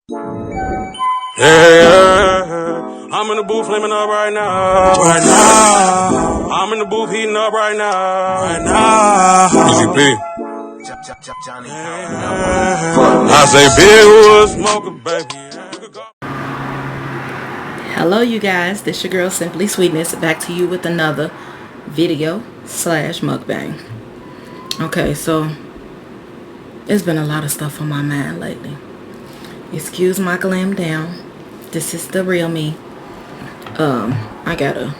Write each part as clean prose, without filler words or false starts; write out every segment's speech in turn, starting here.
Yeah, I'm in the booth flaming up right now. Right now. I'm in the booth heating up right now. Right now. Easy P. I say big wood smoker, baby. Hello you guys, this your girl Simply Sweetness, back to you with another video / mukbang. Okay, so it's been a lot of stuff on my mind lately. Excuse my glam down. This is the real me. I got a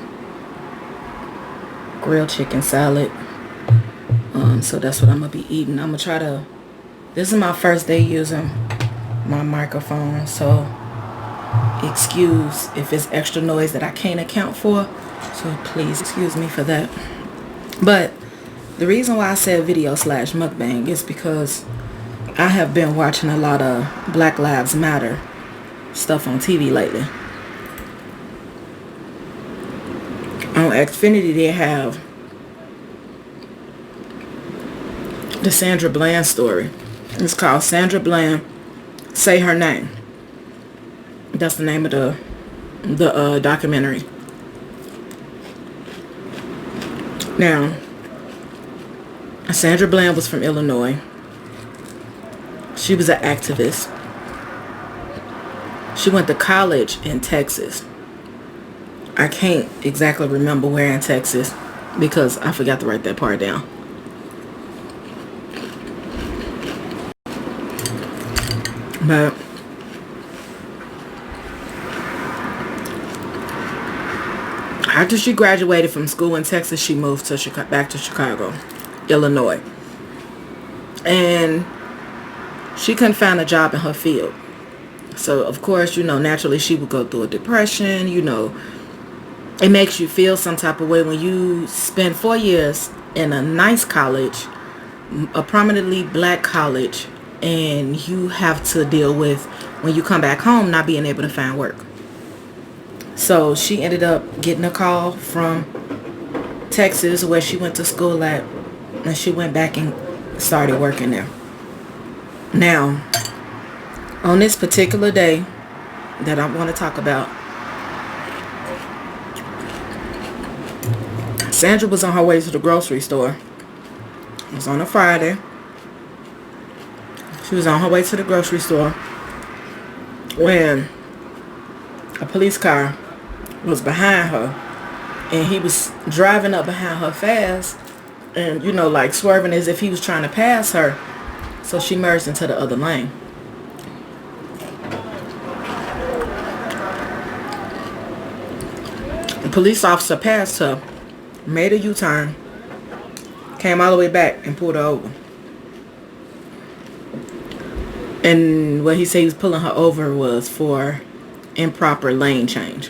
grilled chicken salad. So that's what I'm gonna be eating. I'm gonna try to, this is my first day using my microphone, so excuse if it's extra noise that I can't account for, so please excuse me for that. But the reason why I said video / mukbang is because I have been watching a lot of Black Lives Matter stuff on TV lately. On Xfinity they have the Sandra Bland story. It's called Sandra Bland Say Her Name. That's the name of the documentary. Now, Sandra Bland was from Illinois. She was an activist. She went to college in Texas. I can't exactly remember where in Texas because I forgot to write that part down. But after she graduated from school in Texas, she moved to back to Chicago, Illinois. And she couldn't find a job in her field. So, of course, naturally she would go through a depression. It makes you feel some type of way when you spend 4 years in a nice college, a prominently black college, and you have to deal with, when you come back home, not being able to find work. So she ended up getting a call from Texas where she went to school at, and she went back and started working there. Now, on this particular day that I want to talk about, Sandra was on her way to the grocery store. It was on a Friday. She was on her way to the grocery store when a police car was behind her, and he was driving up behind her fast and like swerving as if he was trying to pass her, so she merged into the other lane. The police officer passed her, made a U-turn, came all the way back and pulled her over. And what he said he was pulling her over was for improper lane change.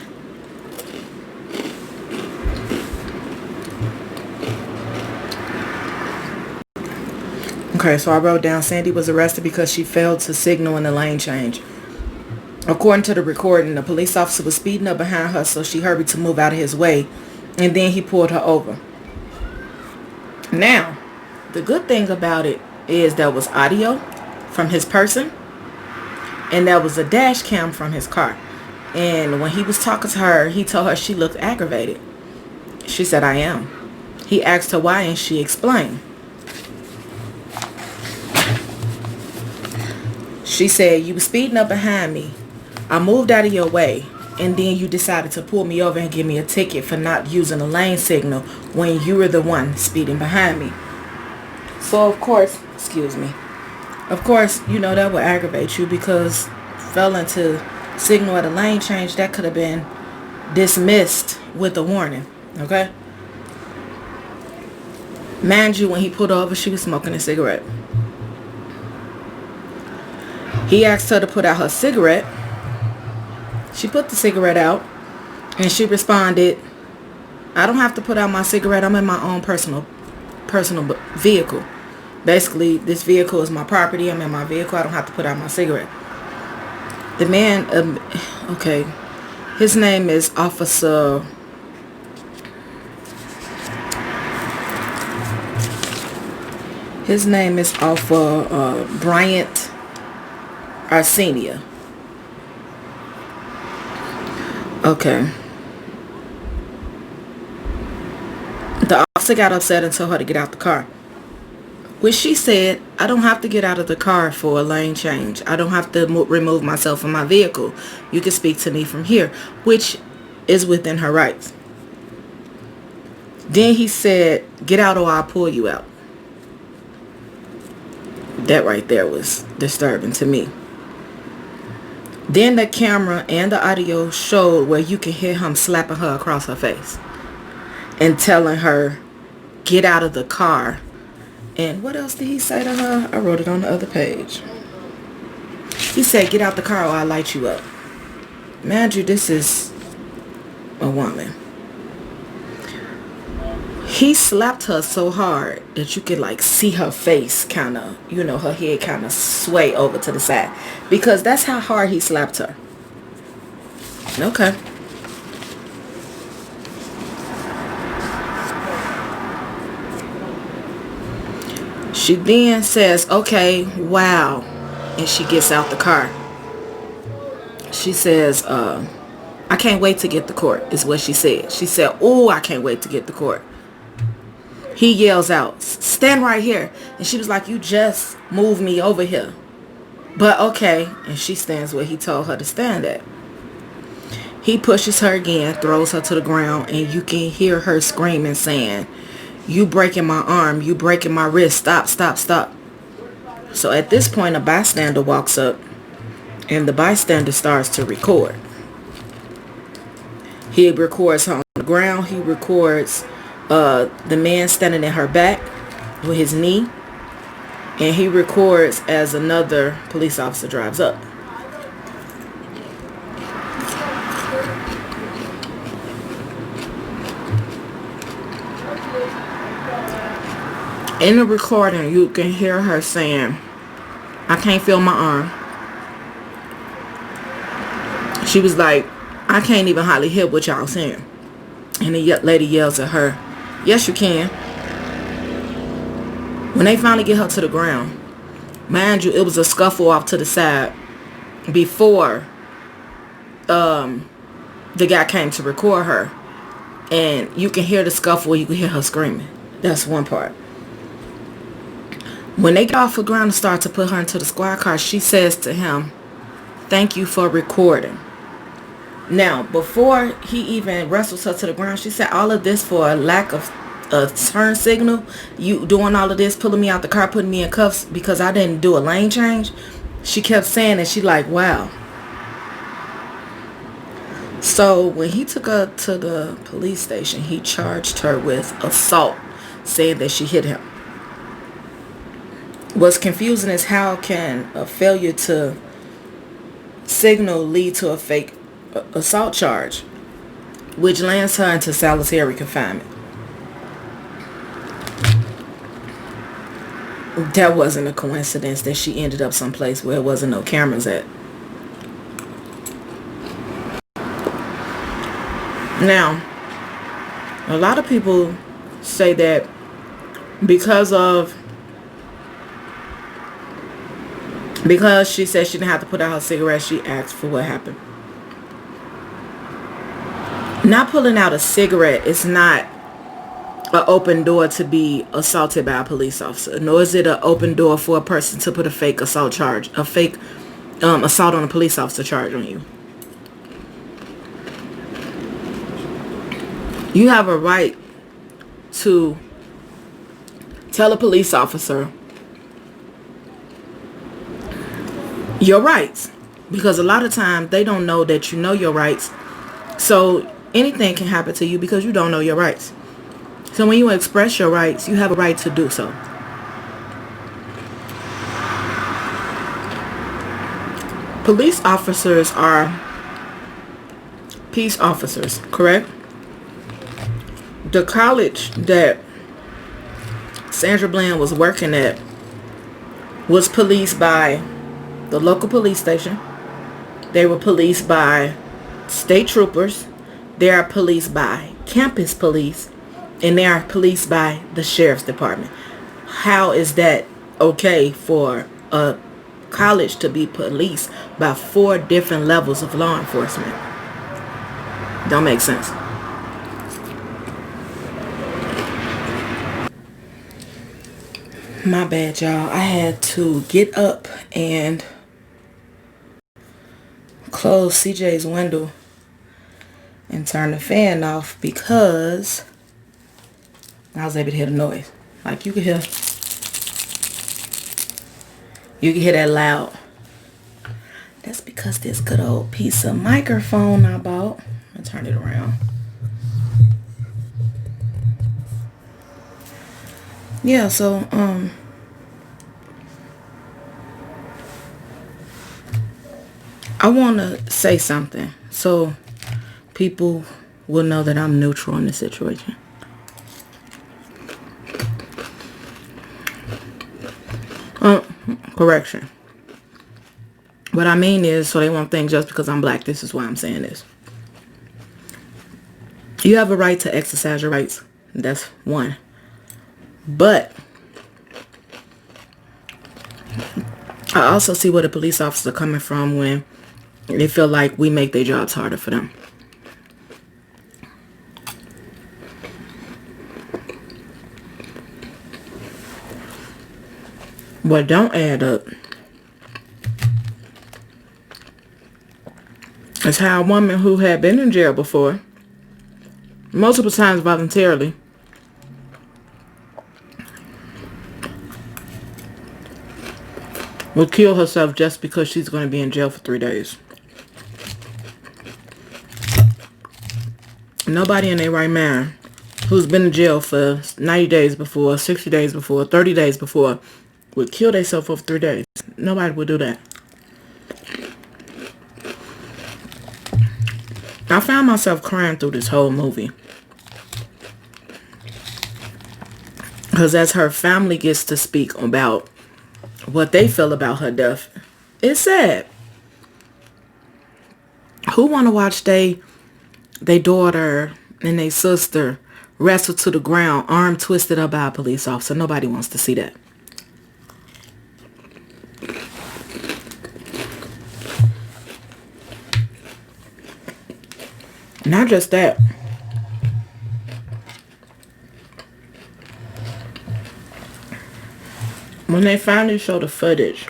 Okay, so I wrote down Sandy was arrested because she failed to signal in the lane change. According to the recording, the police officer was speeding up behind her, so she hurried to move out of his way, and then he pulled her over. Now, the good thing about it is there was audio from his person, and there was a dash cam from his car. And when he was talking to her, he told her she looked aggravated. She said, "I am." He asked her why, and she explained. She said, "You were speeding up behind me. I moved out of your way, and then you decided to pull me over and give me a ticket for not using a lane signal when you were the one speeding behind me." So, of course, that would aggravate you because failing to signal at a lane change, that could have been dismissed with a warning, okay? Mind you, when he pulled over, she was smoking a cigarette. He asked her to put out her cigarette. She put the cigarette out, and she responded, "I don't have to put out my cigarette. I'm in my own personal vehicle. Basically, this vehicle is my property. I'm in my vehicle. I don't have to put out my cigarette." The man, his name is Officer Bryant Arsenio. Okay. The officer got upset and told her to get out the car. Which she said, I don't have to get out of the car for a lane change. I don't have to remove myself from my vehicle. You can speak to me from here, which is within her rights. Then he said, get out or I'll pull you out. That right there was disturbing to me. Then the camera and the audio showed where you can hear him slapping her across her face and telling her, get out of the car. And what else did he say to her? I wrote it on the other page. He said, get out the car or I'll light you up. Mind you, this is a woman. He slapped her so hard that you could like see her face kind of, you know, her head kind of sway over to the side. Because that's how hard he slapped her. Okay. She then says, okay, wow. And she gets out the car. She says, I can't wait to get to court, is what she said. She said, oh, I can't wait to get to court. He yells out, stand right here. And she was like, you just moved me over here. But okay. And she stands where he told her to stand at. He pushes her again, throws her to the ground, and you can hear her screaming, saying, you breaking my arm, you breaking my wrist, stop, stop, stop. So at this point, a bystander walks up, and the bystander starts to record. He records her on the ground. He records the man standing at her back with his knee. And he records as another police officer drives up. In the recording, you can hear her saying, I can't feel my arm. She was like, I can't even hardly hear what y'all saying. And the lady yells at her, yes, you can. When they finally get her to the ground, mind you, it was a scuffle off to the side before the guy came to record her. And you can hear the scuffle, you can hear her screaming. That's one part. When they get off the ground and start to put her into the squad car, she says to him, thank you for recording. Now, before he even wrestles her to the ground, she said all of this for a lack of a turn signal. You doing all of this, pulling me out the car, putting me in cuffs because I didn't do a lane change. She kept saying it. She like, wow. So when he took her to the police station, he charged her with assault, saying that she hit him. What's confusing is how can a failure to signal lead to a fake assault charge, which lands her into solitary confinement. That wasn't a coincidence that she ended up someplace where there wasn't no cameras at. Now, a lot of people say that because she said she didn't have to put out her cigarette, she asked for what happened. Not pulling out a cigarette is not an open door to be assaulted by a police officer, nor is it an open door for a person to put a fake assault charge, a fake assault on a police officer charge on you. You have a right to tell a police officer your rights, because a lot of times they don't know that you know your rights, so anything can happen to you because you don't know your rights. So when you express your rights, you have a right to do so. Police officers are peace officers, correct? The college that Sandra Bland was working at was policed by the local police station. They were policed by state troopers. They are policed by campus police. And they are policed by the sheriff's department. How is that okay for a college to be policed by 4 different levels of law enforcement? Don't make sense. My bad, y'all. I had to get up and close CJ's window and turn the fan off because I was able to hear the noise. Like you can hear that loud. That's because this good old piece of microphone I bought. I'm gonna turn it around. Yeah, so I want to say something so people will know that I'm neutral in this situation. Correction. What I mean is, so they won't think just because I'm black, this is why I'm saying this. You have a right to exercise your rights. That's one. But I also see where the police officers are coming from when they feel like we make their jobs harder for them. What don't add up is how a woman who had been in jail before, multiple times voluntarily, would kill herself just because she's going to be in jail for 3 days. Nobody in their right mind who's been in jail for 90 days before, 60 days before, 30 days before would kill themselves for 3 days. Nobody would do that. I found myself crying through this whole movie. Because as her family gets to speak about what they feel about her death, it's sad. Who want to watch they daughter and they sister wrestle to the ground, arm twisted up by a police officer? Nobody wants to see that. Not just that. When they finally show the footage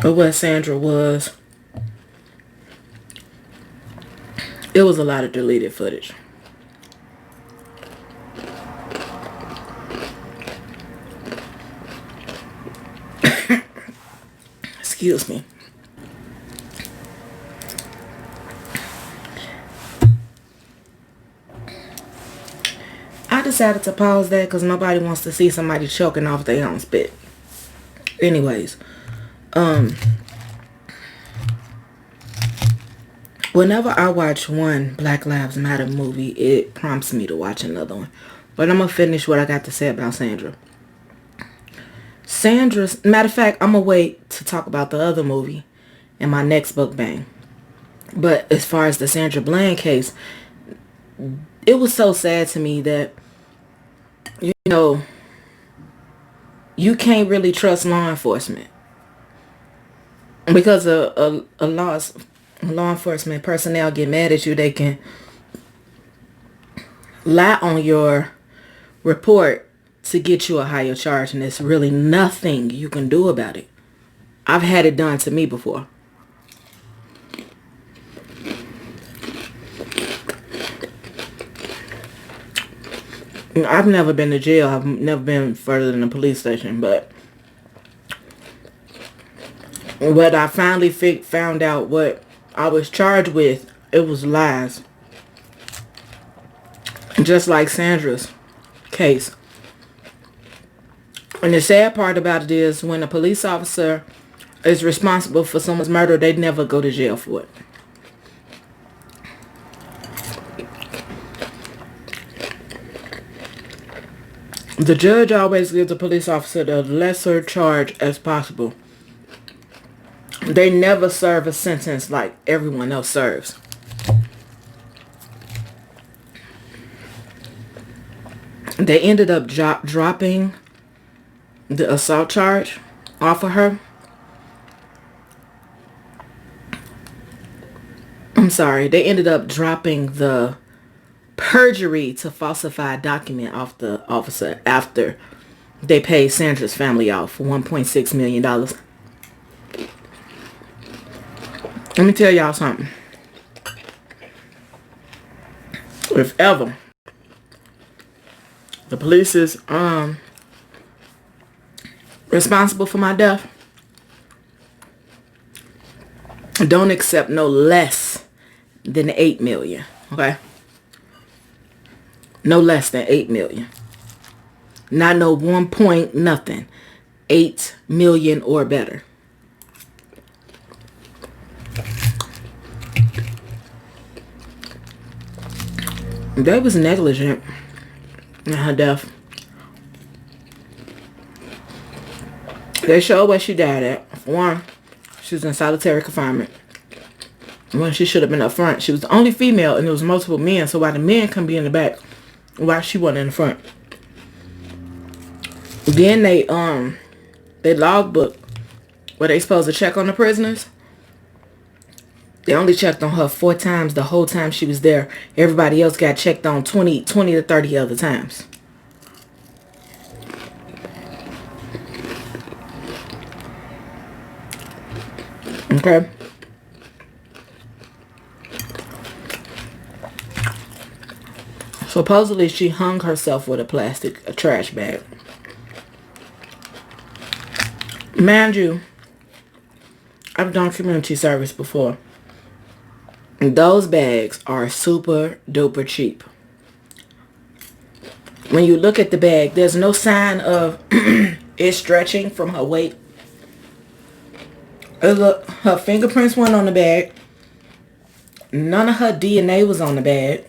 of what Sandra was, it was a lot of deleted footage. Excuse me. I decided to pause that because nobody wants to see somebody choking off their own spit. Anyways, whenever I watch one Black Lives Matter movie, it prompts me to watch another one. But I'm going to finish what I got to say about Sandra. Matter of fact, I'm going to wait to talk about the other movie in my next Mukbang. But as far as the Sandra Bland case, it was so sad to me that, you know, you can't really trust law enforcement. Because a law enforcement personnel get mad at you, they can lie on your report to get you a higher charge, and there's really nothing you can do about it. I've had it done to me before. I've never been to jail. I've never been further than a police station, but when I finally found out what I was charged with, it was lies. Just like Sandra's case. And the sad part about it is when a police officer is responsible for someone's murder, they never go to jail for it. The judge always gives the police officer the lesser charge as possible. They never serve a sentence like everyone else serves. They ended up dropping the assault charge off of her. I'm sorry, they ended up dropping the perjury to falsify a document off the officer after they paid Sandra's family off for $1.6 million. Let me tell y'all something. If ever the police is responsible for my death, don't accept no less than 8 million. Okay? No less than 8 million. Not no 1 point nothing. 8 million or better. They was negligent in her death. They showed where she died at. For one, she was in solitary confinement. When she should have been up front. She was the only female and there was multiple men. So why the men couldn't be in the back, why she wasn't in the front. Then they logbook where they supposed to check on the prisoners. They only checked on her 4 times the whole time she was there. Everybody else got checked on 20 to 30 other times. Okay. Supposedly she hung herself with a trash bag. Mind you, I've done community service before. Those bags are super duper cheap. When you look at the bag, there's no sign of it stretching from her weight. Look, her fingerprints weren't on the bag. None of her DNA was on the bag.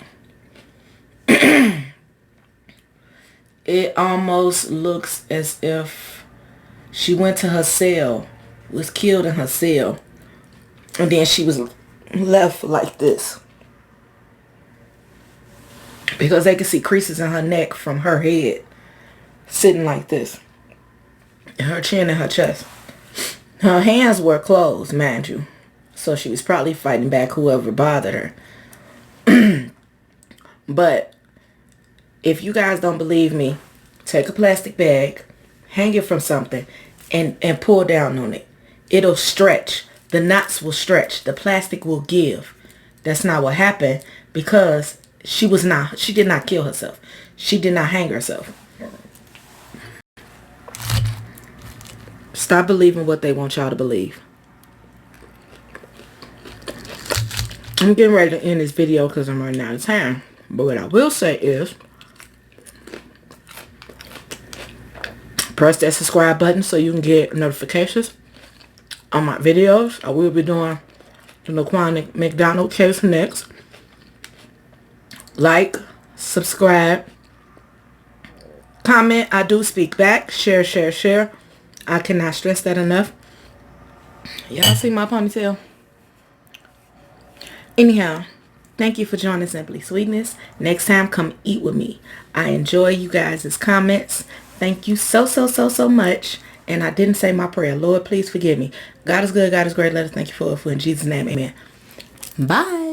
It almost looks as if she went to her cell, was killed in her cell, and then she was left like this. Because they could see creases in her neck from her head, sitting like this. And her chin and her chest. Her hands were closed, mind you. So she was probably fighting back whoever bothered her. But if you guys don't believe me, take a plastic bag, hang it from something, and pull down on it. It'll stretch. The knots will stretch. The plastic will give. That's not what happened because she did not kill herself. She did not hang herself. Stop believing what they want y'all to believe. I'm getting ready to end this video because I'm running out of time. But what I will say is, press that subscribe button so you can get notifications on my videos. I will be doing the Laquan McDonald case next. Like, subscribe, comment. I do speak back. Share, share, share. I cannot stress that enough. Y'all see my ponytail? Anyhow, thank you for joining Simply Sweetness. Next time, come eat with me. I enjoy you guys' comments. Thank you so, so, so, so much. And I didn't say my prayer. Lord, please forgive me. God is good. God is great. Let us thank you for it. For in Jesus' name, amen. Bye.